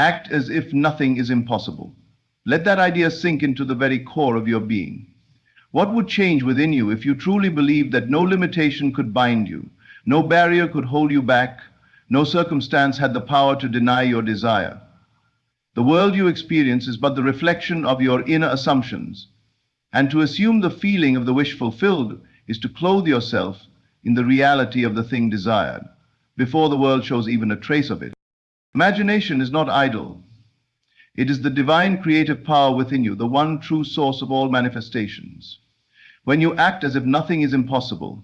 Act as if nothing is impossible. Let that idea sink into the very core of your being. What would change within you if you truly believed that no limitation could bind you, no barrier could hold you back, no circumstance had the power to deny your desire? The world you experience is but the reflection of your inner assumptions, and to assume the feeling of the wish fulfilled is to clothe yourself in the reality of the thing desired, before the world shows even a trace of it. Imagination is not idle. It is the divine creative power within you, the one true source of all manifestations. When you act as if nothing is impossible,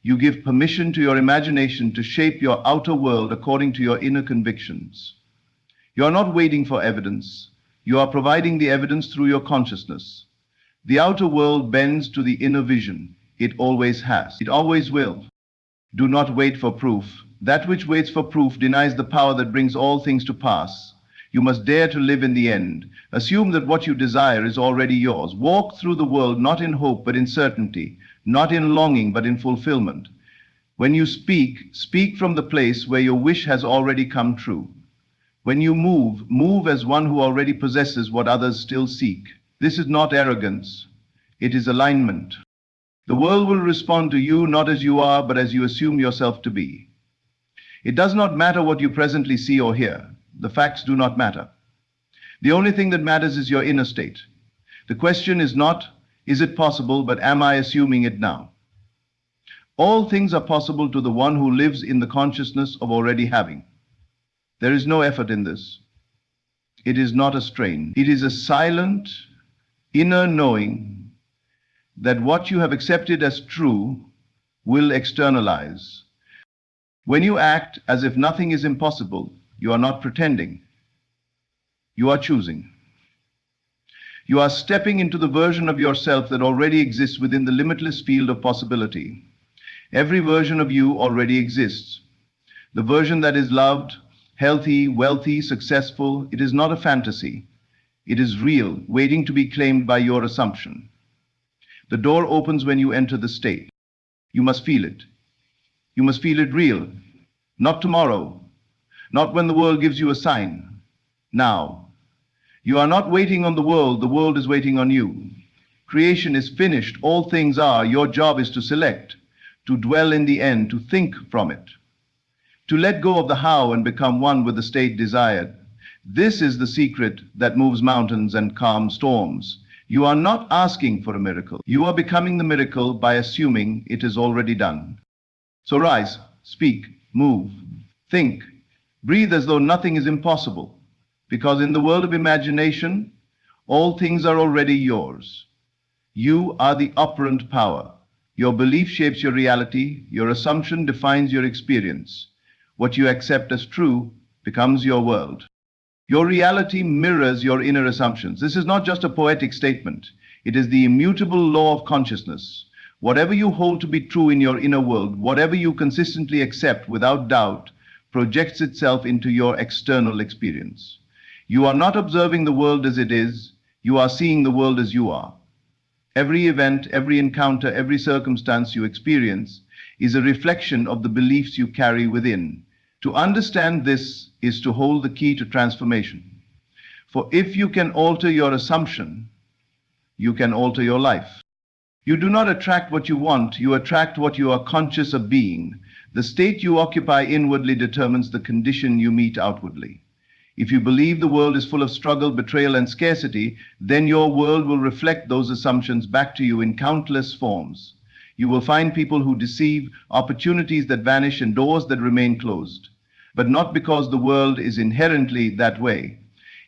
you give permission to your imagination to shape your outer world according to your inner convictions. You are not waiting for evidence. You are providing the evidence through your consciousness. The outer world bends to the inner vision. It always has. It always will. Do not wait for proof. That which waits for proof denies the power that brings all things to pass. You must dare to live in the end. Assume that what you desire is already yours. Walk through the world not in hope but in certainty, not in longing but in fulfillment. When you speak, speak from the place where your wish has already come true. When you move, move as one who already possesses what others still seek. This is not arrogance. It is alignment. The world will respond to you not as you are, but as you assume yourself to be. It does not matter what you presently see or hear. The facts do not matter. The only thing that matters is your inner state. The question is not, is it possible, but am I assuming it now? All things are possible to the one who lives in the consciousness of already having. There is no effort in this. It is not a strain. It is a silent, inner knowing that what you have accepted as true will externalize. When you act as if nothing is impossible, you are not pretending. You are choosing. You are stepping into the version of yourself that already exists within the limitless field of possibility. Every version of you already exists. The version that is loved, healthy, wealthy, successful, it is not a fantasy. It is real, waiting to be claimed by your assumption. The door opens when you enter the state. You must feel it. You must feel it real. Not tomorrow. Not when the world gives you a sign. Now. You are not waiting on the world is waiting on you. Creation is finished, all things are. Your job is to select, to dwell in the end, to think from it, to let go of the how and become one with the state desired. This is the secret that moves mountains and calms storms. You are not asking for a miracle. You are becoming the miracle by assuming it is already done. So rise, speak, move, think, breathe as though nothing is impossible, because in the world of imagination, all things are already yours. You are the operant power. Your belief shapes your reality. Your assumption defines your experience. What you accept as true becomes your world. Your reality mirrors your inner assumptions. This is not just a poetic statement. It is the immutable law of consciousness. Whatever you hold to be true in your inner world, whatever you consistently accept without doubt, projects itself into your external experience. You are not observing the world as it is. You are seeing the world as you are. Every event, every encounter, every circumstance you experience is a reflection of the beliefs you carry within. To understand this is to hold the key to transformation. For if you can alter your assumption, you can alter your life. You do not attract what you want, you attract what you are conscious of being. The state you occupy inwardly determines the condition you meet outwardly. If you believe the world is full of struggle, betrayal, and scarcity, then your world will reflect those assumptions back to you in countless forms. You will find people who deceive, opportunities that vanish, and doors that remain closed. But not because the world is inherently that way.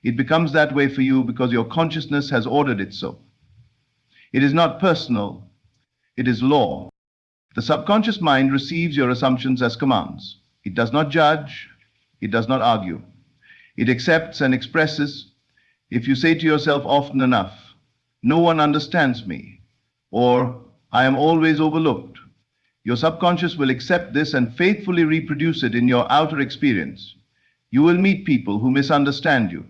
It becomes that way for you because your consciousness has ordered it so. It is not personal, it is law. The subconscious mind receives your assumptions as commands. It does not judge, it does not argue. It accepts and expresses. If you say to yourself often enough, "No one understands me," or "I am always overlooked," your subconscious will accept this and faithfully reproduce it in your outer experience. You will meet people who misunderstand you.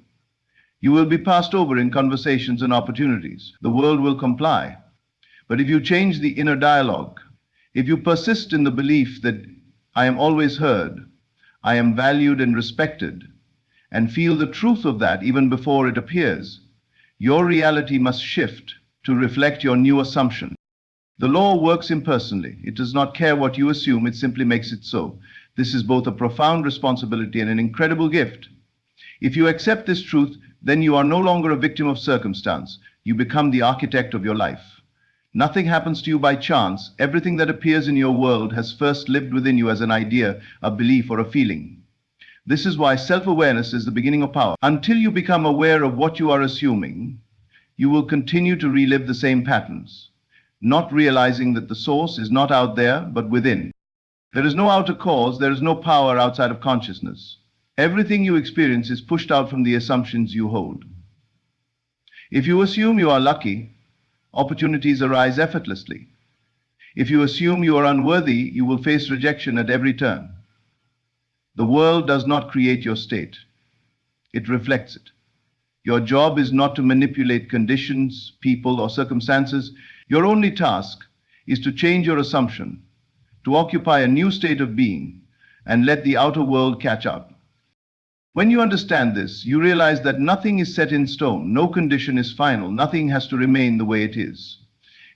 You will be passed over in conversations and opportunities. The world will comply. But if you change the inner dialogue, if you persist in the belief that I am always heard, I am valued and respected, and feel the truth of that even before it appears, your reality must shift to reflect your new assumption. The law works impersonally. It does not care what you assume, it simply makes it so. This is both a profound responsibility and an incredible gift. If you accept this truth, then you are no longer a victim of circumstance. You become the architect of your life. Nothing happens to you by chance. Everything that appears in your world has first lived within you as an idea, a belief, or a feeling. This is why self-awareness is the beginning of power. Until you become aware of what you are assuming, you will continue to relive the same patterns, not realizing that the source is not out there, but within. There is no outer cause, there is no power outside of consciousness. Everything you experience is pushed out from the assumptions you hold. If you assume you are lucky, opportunities arise effortlessly. If you assume you are unworthy, you will face rejection at every turn. The world does not create your state. It reflects it. Your job is not to manipulate conditions, people, or circumstances. Your only task is to change your assumption, to occupy a new state of being, and let the outer world catch up. When you understand this, you realize that nothing is set in stone, no condition is final, nothing has to remain the way it is.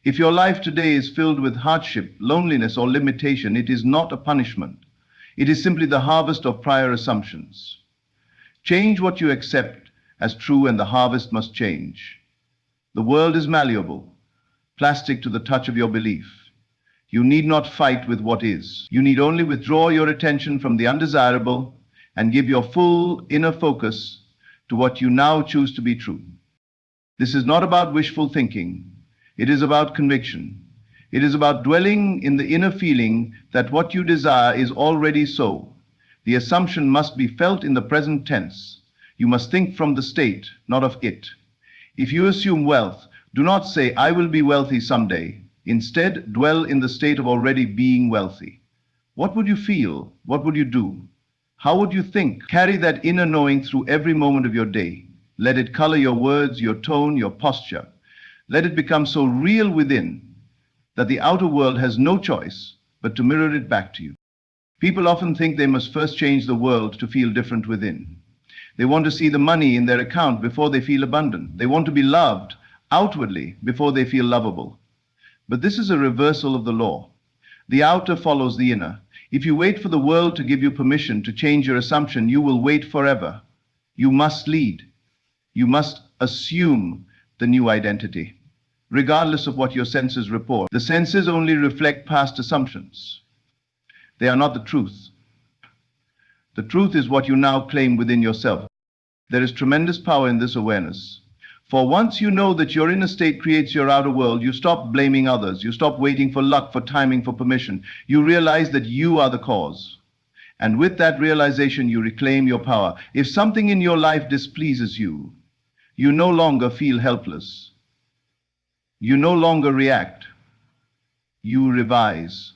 If your life today is filled with hardship, loneliness, or limitation, it is not a punishment. It is simply the harvest of prior assumptions. Change what you accept as true and the harvest must change. The world is malleable, plastic to the touch of your belief. You need not fight with what is. You need only withdraw your attention from the undesirable and give your full inner focus to what you now choose to be true. This is not about wishful thinking. It is about conviction. It is about dwelling in the inner feeling that what you desire is already so. The assumption must be felt in the present tense. You must think from the state, not of it. If you assume wealth, do not say, "I will be wealthy someday." Instead, dwell in the state of already being wealthy. What would you feel? What would you do? How would you think? Carry that inner knowing through every moment of your day. Let it color your words, your tone, your posture. Let it become so real within that the outer world has no choice but to mirror it back to you. People often think they must first change the world to feel different within. They want to see the money in their account before they feel abundant. They want to be loved outwardly before they feel lovable. But this is a reversal of the law. The outer follows the inner. If you wait for the world to give you permission to change your assumption, you will wait forever. You must lead. You must assume the new identity, regardless of what your senses report. The senses only reflect past assumptions. They are not the truth. The truth is what you now claim within yourself. There is tremendous power in this awareness. For once you know that your inner state creates your outer world, you stop blaming others. You stop waiting for luck, for timing, for permission. You realize that you are the cause. And with that realization, you reclaim your power. If something in your life displeases you, you no longer feel helpless. You no longer react. You revise.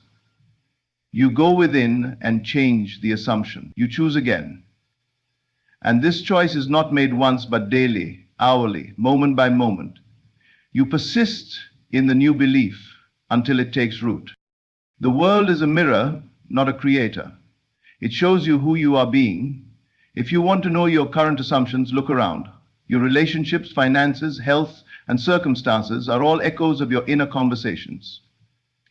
You go within and change the assumption. You choose again. And this choice is not made once, but daily, hourly, moment by moment. You persist in the new belief until it takes root. The world is a mirror, not a creator. It shows you who you are being. If you want to know your current assumptions, look around. Your relationships, finances, health, and circumstances are all echoes of your inner conversations.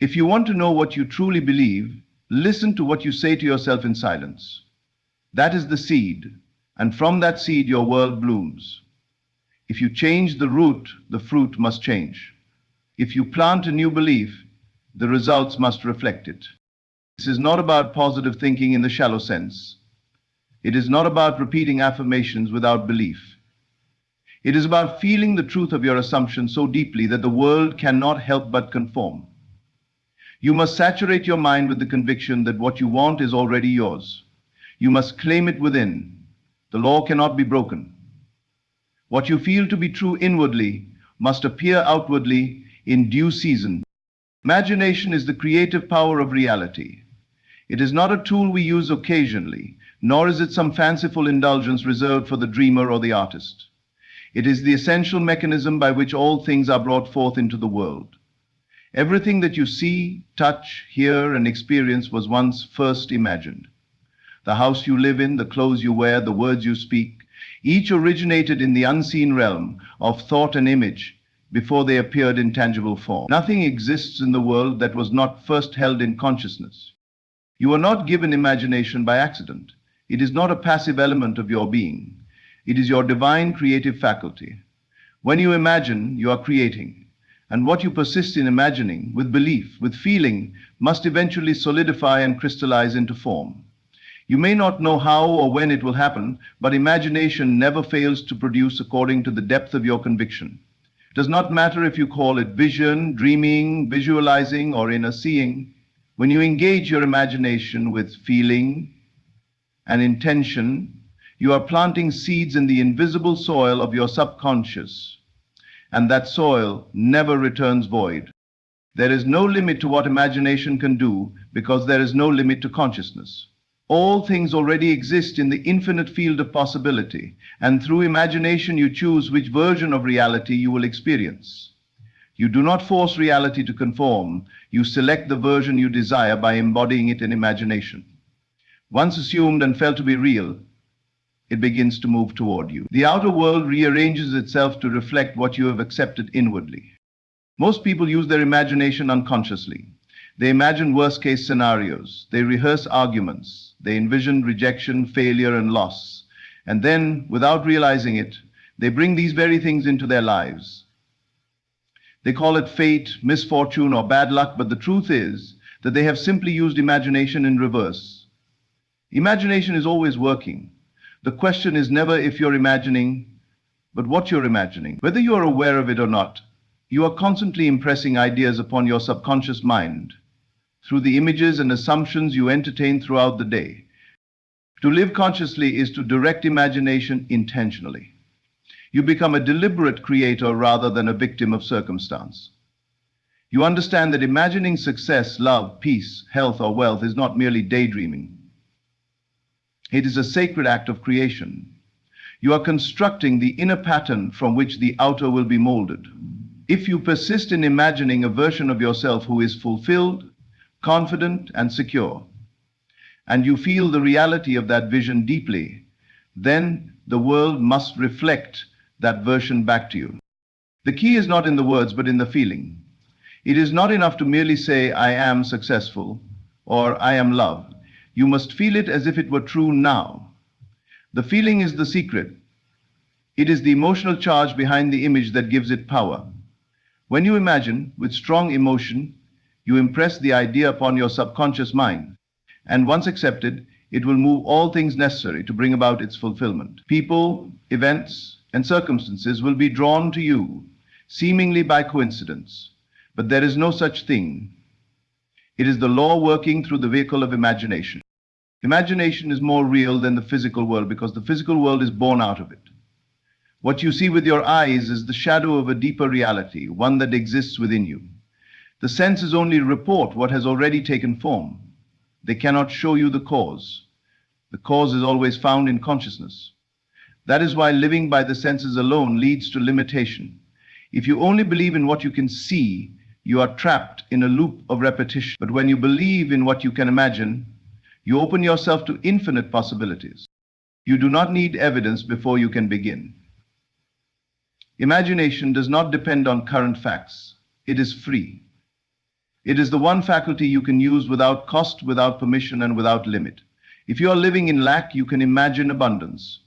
If you want to know what you truly believe, listen to what you say to yourself in silence. That is the seed, and from that seed your world blooms. If you change the root, the fruit must change. If you plant a new belief, the results must reflect it. This is not about positive thinking in the shallow sense. It is not about repeating affirmations without belief. It is about feeling the truth of your assumption so deeply that the world cannot help but conform. You must saturate your mind with the conviction that what you want is already yours. You must claim it within. The law cannot be broken. What you feel to be true inwardly must appear outwardly in due season. Imagination is the creative power of reality. It is not a tool we use occasionally, nor is it some fanciful indulgence reserved for the dreamer or the artist. It is the essential mechanism by which all things are brought forth into the world. Everything that you see, touch, hear, and experience was once first imagined. The house you live in, the clothes you wear, the words you speak, Each originated in the unseen realm of thought and image before they appeared in tangible form. Nothing exists in the world that was not first held in consciousness. You are not given imagination by accident. It is not a passive element of your being. It is your divine creative faculty. When you imagine, you are creating. And what you persist in imagining, with belief, with feeling, must eventually solidify and crystallize into form. You may not know how or when it will happen, but imagination never fails to produce according to the depth of your conviction. It does not matter if you call it vision, dreaming, visualizing, or inner seeing. When you engage your imagination with feeling and intention, you are planting seeds in the invisible soil of your subconscious, and that soil never returns void. There is no limit to what imagination can do because there is no limit to consciousness. All things already exist in the infinite field of possibility, and through imagination you choose which version of reality you will experience. You do not force reality to conform, you select the version you desire by embodying it in imagination. Once assumed and felt to be real, it begins to move toward you. The outer world rearranges itself to reflect what you have accepted inwardly. Most people use their imagination unconsciously. They imagine worst-case scenarios. They rehearse arguments. They envision rejection, failure, and loss. And then, without realizing it, they bring these very things into their lives. They call it fate, misfortune, or bad luck, but the truth is that they have simply used imagination in reverse. Imagination is always working. The question is never if you're imagining, but what you're imagining. Whether you are aware of it or not, you are constantly impressing ideas upon your subconscious mind through the images and assumptions you entertain throughout the day. To live consciously is to direct imagination intentionally. You become a deliberate creator rather than a victim of circumstance. You understand that imagining success, love, peace, health, or wealth is not merely daydreaming. It is a sacred act of creation. You are constructing the inner pattern from which the outer will be molded. If you persist in imagining a version of yourself who is fulfilled, confident, and secure, and you feel the reality of that vision deeply, then the world must reflect that version back to you. The key is not in the words, but in the feeling. It is not enough to merely say, I am successful, or I am loved. You must feel it as if it were true now. The feeling is the secret. It is the emotional charge behind the image that gives it power. When you imagine with strong emotion, you impress the idea upon your subconscious mind, and once accepted, it will move all things necessary to bring about its fulfillment. People, events, and circumstances will be drawn to you, seemingly by coincidence, but there is no such thing. It is the law working through the vehicle of imagination. Imagination is more real than the physical world because the physical world is born out of it. What you see with your eyes is the shadow of a deeper reality, one that exists within you. The senses only report what has already taken form. They cannot show you the cause. The cause is always found in consciousness. That is why living by the senses alone leads to limitation. If you only believe in what you can see, you are trapped in a loop of repetition. But when you believe in what you can imagine, you open yourself to infinite possibilities. You do not need evidence before you can begin. Imagination does not depend on current facts. It is free. It is the one faculty you can use without cost, without permission, and without limit. If you are living in lack, you can imagine abundance.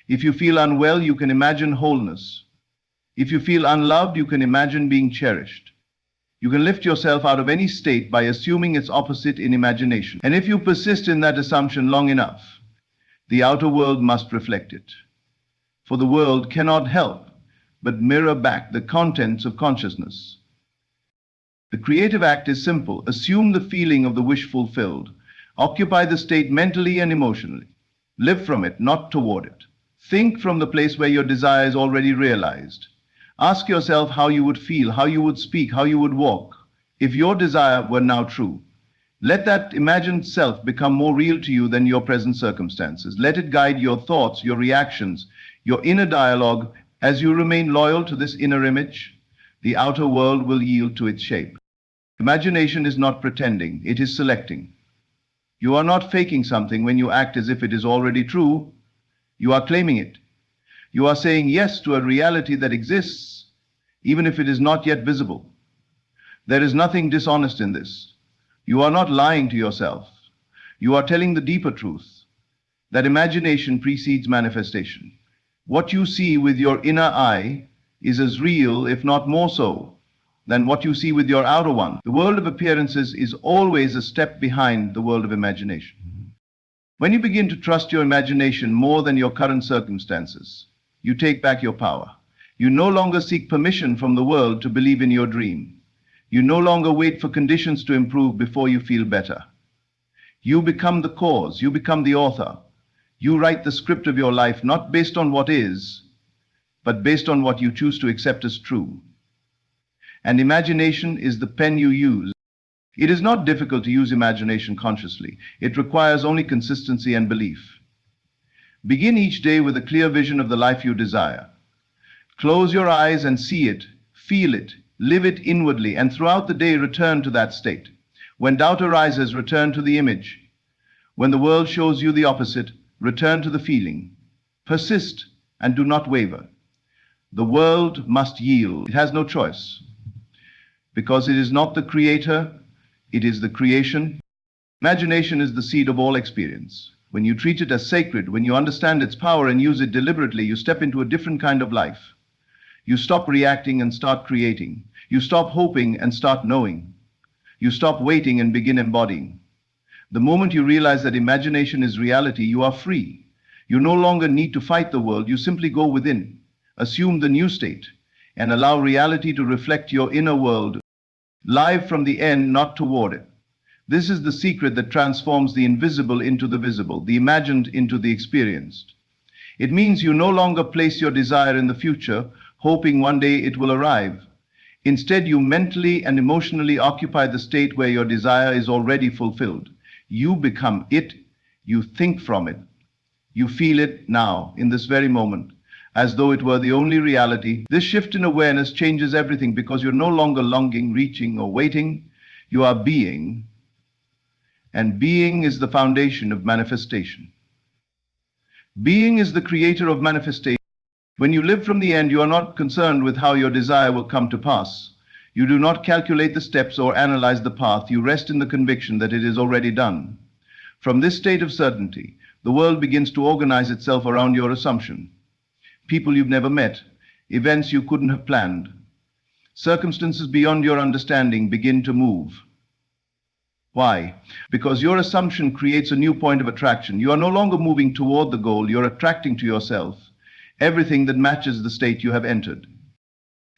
If you feel unwell, you can imagine wholeness. If you feel unloved, you can imagine being cherished. You can lift yourself out of any state by assuming its opposite in imagination. And if you persist in that assumption long enough, the outer world must reflect it. For the world cannot help but mirror back the contents of consciousness. The creative act is simple. Assume the feeling of the wish fulfilled. Occupy the state mentally and emotionally. Live from it, not toward it. Think from the place where your desire is already realized. Ask yourself how you would feel, how you would speak, how you would walk, if your desire were now true. Let that imagined self become more real to you than your present circumstances. Let it guide your thoughts, your reactions, your inner dialogue. As you remain loyal to this inner image, the outer world will yield to its shape. Imagination is not pretending, it is selecting. You are not faking something when you act as if it is already true. You are claiming it. You are saying yes to a reality that exists, even if it is not yet visible. There is nothing dishonest in this. You are not lying to yourself. You are telling the deeper truth, that imagination precedes manifestation. What you see with your inner eye is as real, if not more so, than what you see with your outer one. The world of appearances is always a step behind the world of imagination. When you begin to trust your imagination more than your current circumstances, you take back your power. You no longer seek permission from the world to believe in your dream. You no longer wait for conditions to improve before you feel better. You become the cause, you become the author. You write the script of your life not based on what is, but based on what you choose to accept as true. And imagination is the pen you use. It is not difficult to use imagination consciously. It requires only consistency and belief. Begin each day with a clear vision of the life you desire. Close your eyes and see it, feel it, live it inwardly, and throughout the day return to that state. When doubt arises, return to the image. When the world shows you the opposite, return to the feeling. Persist and do not waver. The world must yield. It has no choice. Because it is not the creator, it is the creation. Imagination is the seed of all experience. When you treat it as sacred, when you understand its power and use it deliberately, you step into a different kind of life. You stop reacting and start creating. You stop hoping and start knowing. You stop waiting and begin embodying. The moment you realize that imagination is reality, you are free. You no longer need to fight the world. You simply go within, assume the new state, and allow reality to reflect your inner world, live from the end, not toward it. This is the secret that transforms the invisible into the visible, the imagined into the experienced. It means you no longer place your desire in the future, hoping one day it will arrive. Instead, you mentally and emotionally occupy the state where your desire is already fulfilled. You become it, you think from it, you feel it now, in this very moment, as though it were the only reality. This shift in awareness changes everything because you're no longer longing, reaching, or waiting. You are being, and being is the foundation of manifestation. Being is the creator of manifestation. When you live from the end, you are not concerned with how your desire will come to pass. You do not calculate the steps or analyze the path. You rest in the conviction that it is already done. From this state of certainty, the world begins to organize itself around your assumption. People you've never met, events you couldn't have planned, circumstances beyond your understanding begin to move. Why? Because your assumption creates a new point of attraction. You are no longer moving toward the goal, you're attracting to yourself everything that matches the state you have entered.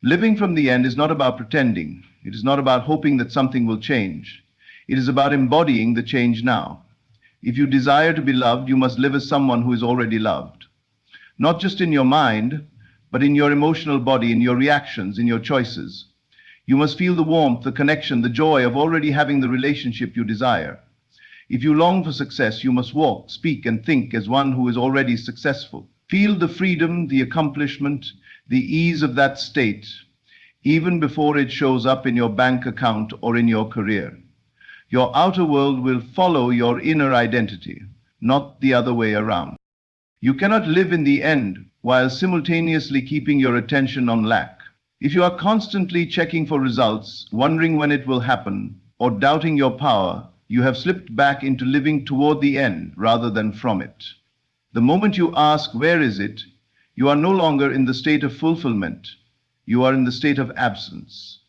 Living from the end is not about pretending. It is not about hoping that something will change. It is about embodying the change now. If you desire to be loved, you must live as someone who is already loved. Not just in your mind, but in your emotional body, in your reactions, in your choices. You must feel the warmth, the connection, the joy of already having the relationship you desire. If you long for success, you must walk, speak, and think as one who is already successful. Feel the freedom, the accomplishment, the ease of that state, even before it shows up in your bank account or in your career. Your outer world will follow your inner identity, not the other way around. You cannot live in the end while simultaneously keeping your attention on lack. If you are constantly checking for results, wondering when it will happen, or doubting your power, you have slipped back into living toward the end rather than from it. The moment you ask, where is it? You are no longer in the state of fulfillment. You are in the state of absence.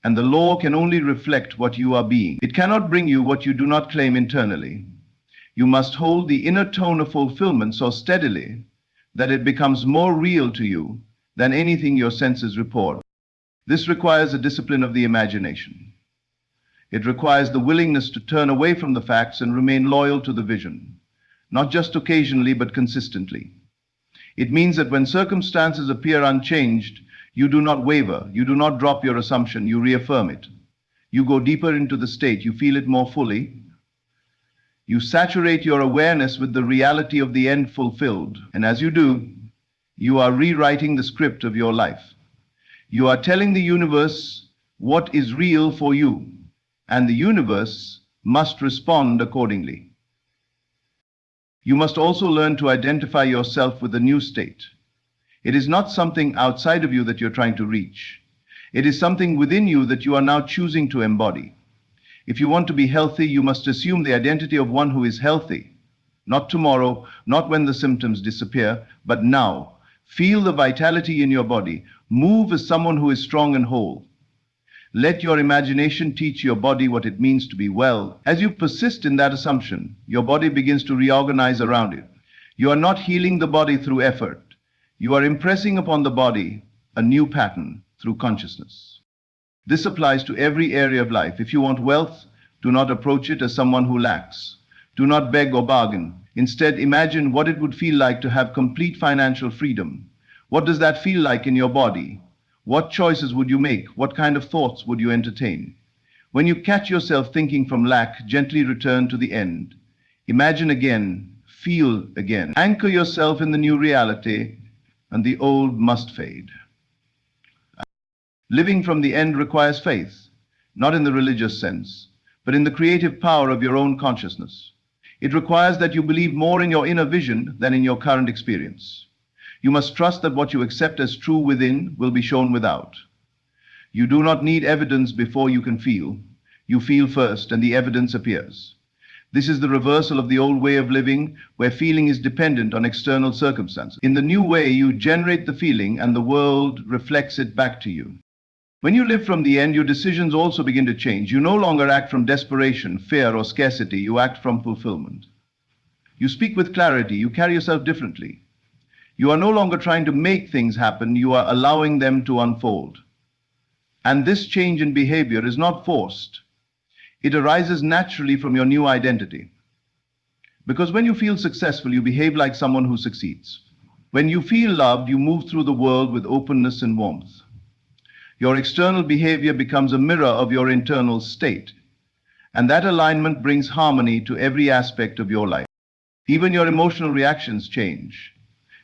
And the law can only reflect what you are being. It cannot bring you what you do not claim internally. You must hold the inner tone of fulfillment so steadily that it becomes more real to you than anything your senses report. This requires a discipline of the imagination. It requires the willingness to turn away from the facts and remain loyal to the vision, not just occasionally but consistently. It means that when circumstances appear unchanged, you do not waver, you do not drop your assumption, you reaffirm it. You go deeper into the state, you feel it more fully. You saturate your awareness with the reality of the end fulfilled, and as you do, you are rewriting the script of your life. You are telling the universe what is real for you, and the universe must respond accordingly. You must also learn to identify yourself with the new state. It is not something outside of you that you're trying to reach. It is something within you that you are now choosing to embody. If you want to be healthy, you must assume the identity of one who is healthy. Not tomorrow, not when the symptoms disappear, but now. Feel the vitality in your body. Move as someone who is strong and whole. Let your imagination teach your body what it means to be well. As you persist in that assumption, your body begins to reorganize around it. You are not healing the body through effort. You are impressing upon the body a new pattern through consciousness. This applies to every area of life. If you want wealth, do not approach it as someone who lacks. Do not beg or bargain. Instead, imagine what it would feel like to have complete financial freedom. What does that feel like in your body? What choices would you make? What kind of thoughts would you entertain? When you catch yourself thinking from lack, gently return to the end. Imagine again, feel again. Anchor yourself in the new reality, and the old must fade. Living from the end requires faith, not in the religious sense, but in the creative power of your own consciousness. It requires that you believe more in your inner vision than in your current experience. You must trust that what you accept as true within will be shown without. You do not need evidence before you can feel. You feel first, and the evidence appears. This is the reversal of the old way of living, where feeling is dependent on external circumstances. In the new way, you generate the feeling, and the world reflects it back to you. When you live from the end, your decisions also begin to change. You no longer act from desperation, fear, or scarcity. You act from fulfillment. You speak with clarity. You carry yourself differently. You are no longer trying to make things happen. You are allowing them to unfold. And this change in behavior is not forced. It arises naturally from your new identity. Because when you feel successful, you behave like someone who succeeds. When you feel loved, you move through the world with openness and warmth. Your external behavior becomes a mirror of your internal state, and that alignment brings harmony to every aspect of your life. Even your emotional reactions change.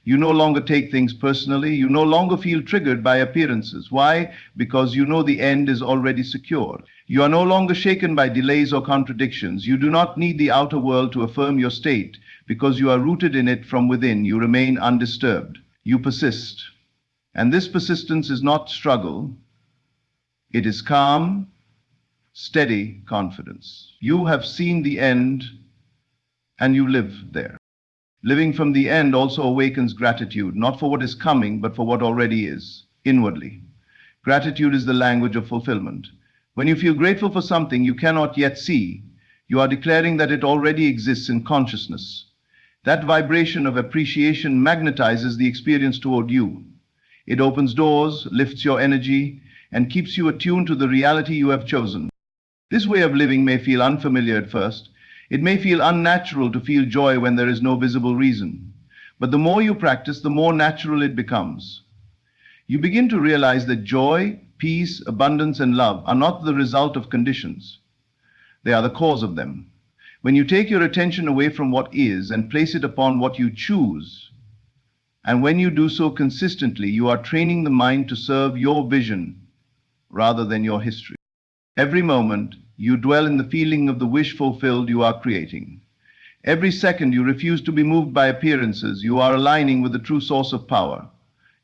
You no longer take things personally. You no longer feel triggered by appearances. Why? Because you know the end is already secure. You are no longer shaken by delays or contradictions. You do not need the outer world to affirm your state, because you are rooted in it from within. You remain undisturbed. You persist. And this persistence is not struggle. It is calm, steady confidence. You have seen the end, and you live there. Living from the end also awakens gratitude, not for what is coming, but for what already is, inwardly. Gratitude is the language of fulfillment. When you feel grateful for something you cannot yet see, you are declaring that it already exists in consciousness. That vibration of appreciation magnetizes the experience toward you. It opens doors, lifts your energy, and keeps you attuned to the reality you have chosen. This way of living may feel unfamiliar at first. It may feel unnatural to feel joy when there is no visible reason. But the more you practice, the more natural it becomes. You begin to realize that joy, peace, abundance, and love are not the result of conditions. They are the cause of them. When you take your attention away from what is and place it upon what you choose, and when you do so consistently, you are training the mind to serve your vision rather than your history. Every moment, you dwell in the feeling of the wish fulfilled you are creating. Every second, you refuse to be moved by appearances. You are aligning with the true source of power.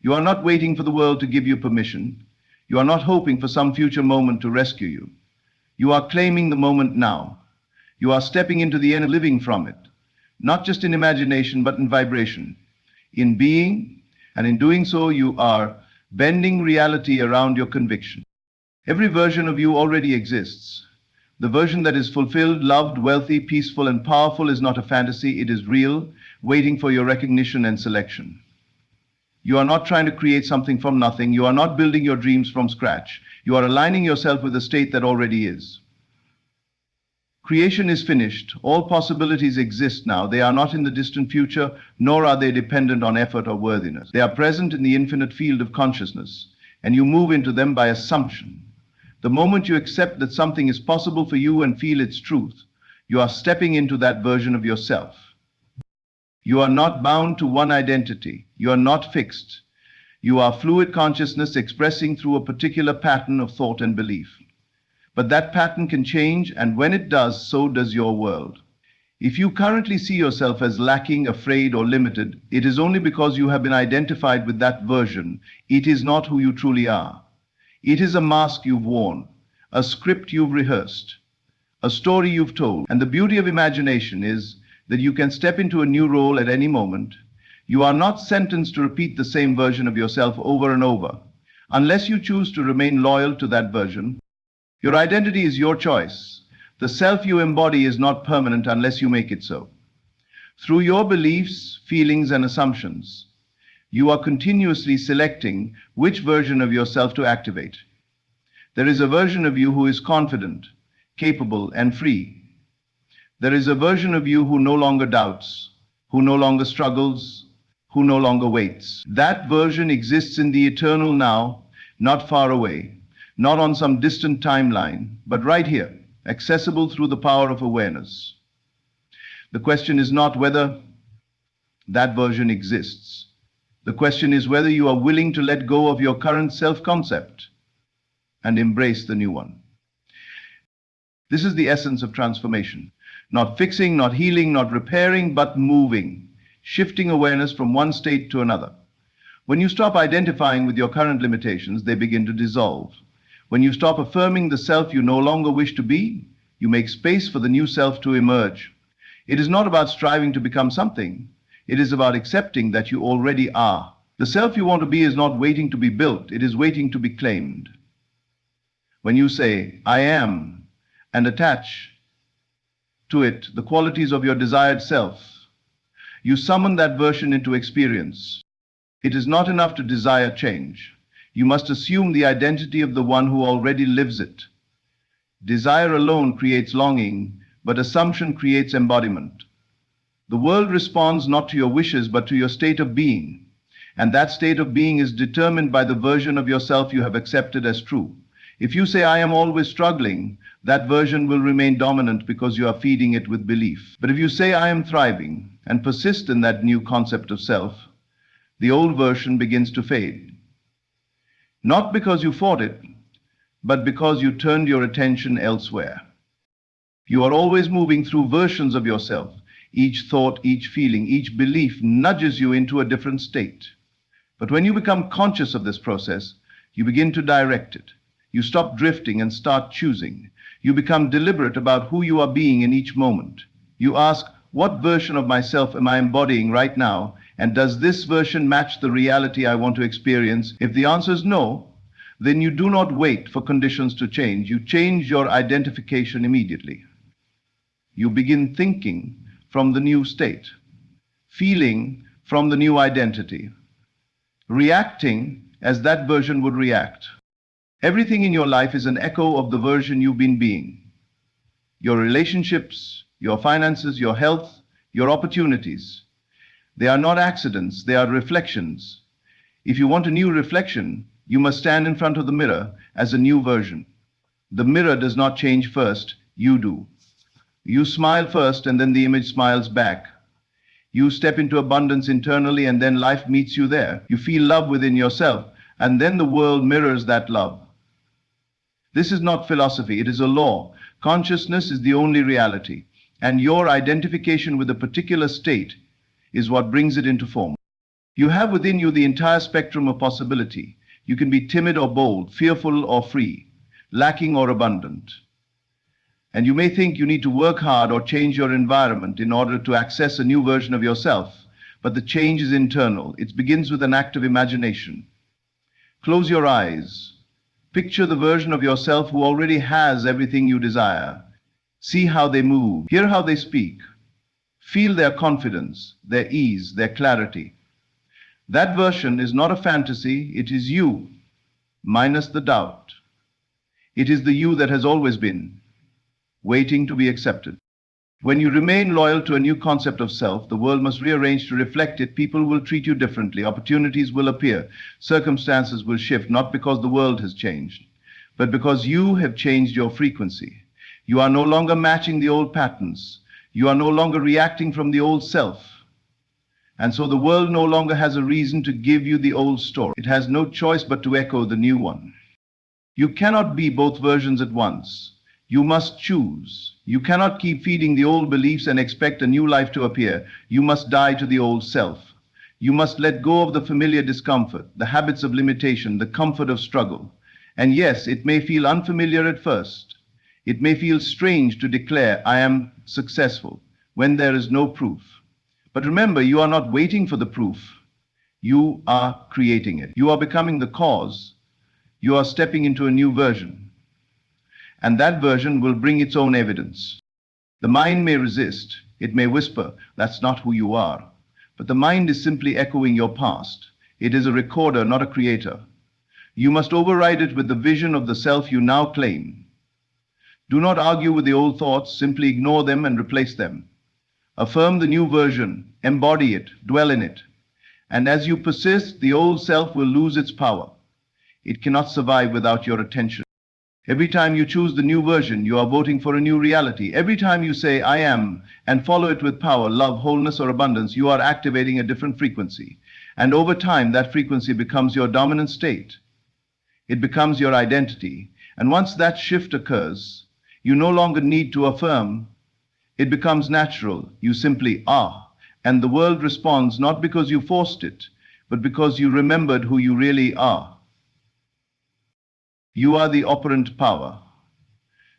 You are not waiting for the world to give you permission. You are not hoping for some future moment to rescue you. You are claiming the moment now. You are stepping into the end and living from it, not just in imagination, but in vibration, in being, and in doing so, you are bending reality around your conviction. Every version of you already exists. The version that is fulfilled, loved, wealthy, peaceful, and powerful is not a fantasy. It is real, waiting for your recognition and selection. You are not trying to create something from nothing. You are not building your dreams from scratch. You are aligning yourself with a state that already is. Creation is finished. All possibilities exist now. They are not in the distant future, nor are they dependent on effort or worthiness. They are present in the infinite field of consciousness, and you move into them by assumption. The moment you accept that something is possible for you and feel its truth, you are stepping into that version of yourself. You are not bound to one identity. You are not fixed. You are fluid consciousness expressing through a particular pattern of thought and belief. But that pattern can change, and when it does, so does your world. If you currently see yourself as lacking, afraid, or limited, it is only because you have been identified with that version. It is not who you truly are. It is a mask you've worn, a script you've rehearsed, a story you've told. And the beauty of imagination is that you can step into a new role at any moment. You are not sentenced to repeat the same version of yourself over and over. Unless you choose to remain loyal to that version, your identity is your choice. The self you embody is not permanent unless you make it so. Through your beliefs, feelings, and assumptions, you are continuously selecting which version of yourself to activate. There is a version of you who is confident, capable, and free. There is a version of you who no longer doubts, who no longer struggles, who no longer waits. That version exists in the eternal now, not far away, not on some distant timeline, but right here, accessible through the power of awareness. The question is not whether that version exists. The question is whether you are willing to let go of your current self-concept and embrace the new one. This is the essence of transformation. Not fixing, not healing, not repairing, but moving, shifting awareness from one state to another. When you stop identifying with your current limitations, they begin to dissolve. When you stop affirming the self you no longer wish to be, you make space for the new self to emerge. It is not about striving to become something. It is about accepting that you already are. The self you want to be is not waiting to be built. It is waiting to be claimed. When you say, I am, and attach to it the qualities of your desired self, you summon that version into experience. It is not enough to desire change. You must assume the identity of the one who already lives it. Desire alone creates longing, but assumption creates embodiment. The world responds not to your wishes, but to your state of being. And that state of being is determined by the version of yourself you have accepted as true. If you say, I am always struggling, that version will remain dominant because you are feeding it with belief. But if you say, I am thriving, and persist in that new concept of self, the old version begins to fade. Not because you fought it, but because you turned your attention elsewhere. You are always moving through versions of yourself. Each thought, each feeling, each belief nudges you into a different state. But when you become conscious of this process, you begin to direct it. You stop drifting and start choosing. You become deliberate about who you are being in each moment. You ask, what version of myself am I embodying right now? And does this version match the reality I want to experience? If the answer is no, then you do not wait for conditions to change. You change your identification immediately. You begin thinking from the new state, feeling from the new identity, reacting as that version would react. Everything in your life is an echo of the version you've been being. Your relationships, your finances, your health, your opportunities. They are not accidents, they are reflections. If you want a new reflection, you must stand in front of the mirror as a new version. The mirror does not change first, you do. You smile first and then the image smiles back. You step into abundance internally and then life meets you there. You feel love within yourself and then the world mirrors that love. This is not philosophy, it is a law. Consciousness is the only reality, and your identification with a particular state is what brings it into form. You have within you the entire spectrum of possibility. You can be timid or bold, fearful or free, lacking or abundant. And you may think you need to work hard or change your environment in order to access a new version of yourself, but the change is internal. It begins with an act of imagination. Close your eyes. Picture the version of yourself who already has everything you desire. See how they move, hear how they speak. Feel their confidence, their ease, their clarity. That version is not a fantasy, it is you, minus the doubt. It is the you that has always been, waiting to be accepted. When you remain loyal to a new concept of self, the world must rearrange to reflect it. People will treat you differently, opportunities will appear, circumstances will shift, not because the world has changed, but because you have changed your frequency. You are no longer matching the old patterns. You are no longer reacting from the old self. And so the world no longer has a reason to give you the old story. It has no choice but to echo the new one. You cannot be both versions at once. You must choose. You cannot keep feeding the old beliefs and expect a new life to appear. You must die to the old self. You must let go of the familiar discomfort, the habits of limitation, the comfort of struggle. And yes, it may feel unfamiliar at first. It may feel strange to declare, I am successful, when there is no proof. But remember, you are not waiting for the proof. You are creating it. You are becoming the cause. You are stepping into a new version. And that version will bring its own evidence. The mind may resist. It may whisper, that's not who you are. But the mind is simply echoing your past. It is a recorder, not a creator. You must override it with the vision of the self you now claim. Do not argue with the old thoughts, simply ignore them and replace them. Affirm the new version, embody it, dwell in it. And as you persist, the old self will lose its power. It cannot survive without your attention. Every time you choose the new version, you are voting for a new reality. Every time you say, I am, and follow it with power, love, wholeness, or abundance, you are activating a different frequency. And over time, that frequency becomes your dominant state. It becomes your identity. And once that shift occurs, you no longer need to affirm. It becomes natural. You simply are. And the world responds not because you forced it, but because you remembered who you really are. You are the operant power.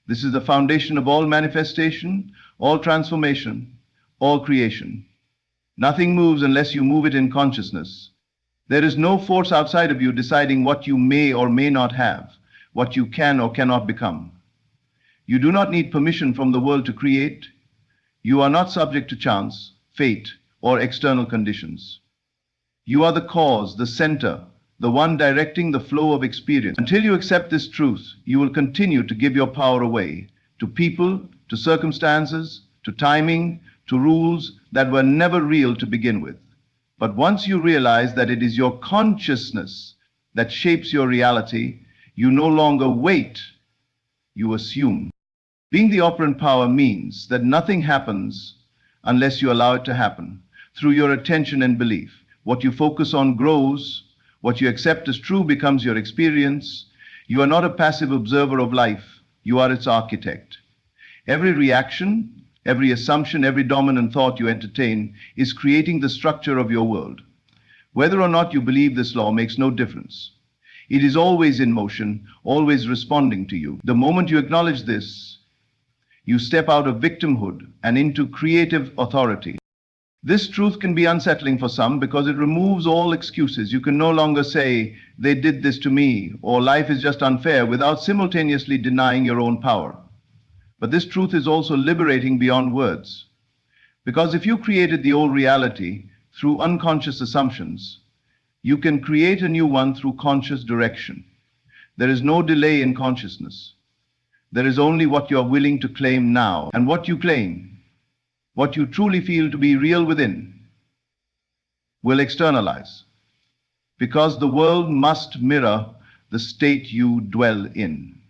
This is the foundation of all manifestation, all transformation, all creation. Nothing moves unless you move it in consciousness. There is no force outside of you deciding what you may or may not have, what you can or cannot become. You do not need permission from the world to create. You are not subject to chance, fate, or external conditions. You are the cause, the center, the one directing the flow of experience. Until you accept this truth, you will continue to give your power away to people, to circumstances, to timing, to rules that were never real to begin with. But once you realize that it is your consciousness that shapes your reality, you no longer wait, you assume. Being the operant power means that nothing happens unless you allow it to happen through your attention and belief. What you focus on grows. What you accept as true becomes your experience. You are not a passive observer of life. You are its architect. Every reaction, every assumption, every dominant thought you entertain is creating the structure of your world. Whether or not you believe this law makes no difference. It is always in motion, always responding to you. The moment you acknowledge this, you step out of victimhood and into creative authority. This truth can be unsettling for some because it removes all excuses. You can no longer say, they did this to me, or life is just unfair, without simultaneously denying your own power. But this truth is also liberating beyond words. Because if you created the old reality through unconscious assumptions, you can create a new one through conscious direction. There is no delay in consciousness. There is only what you are willing to claim now. And what you claim, what you truly feel to be real within, will externalize, because the world must mirror the state you dwell in.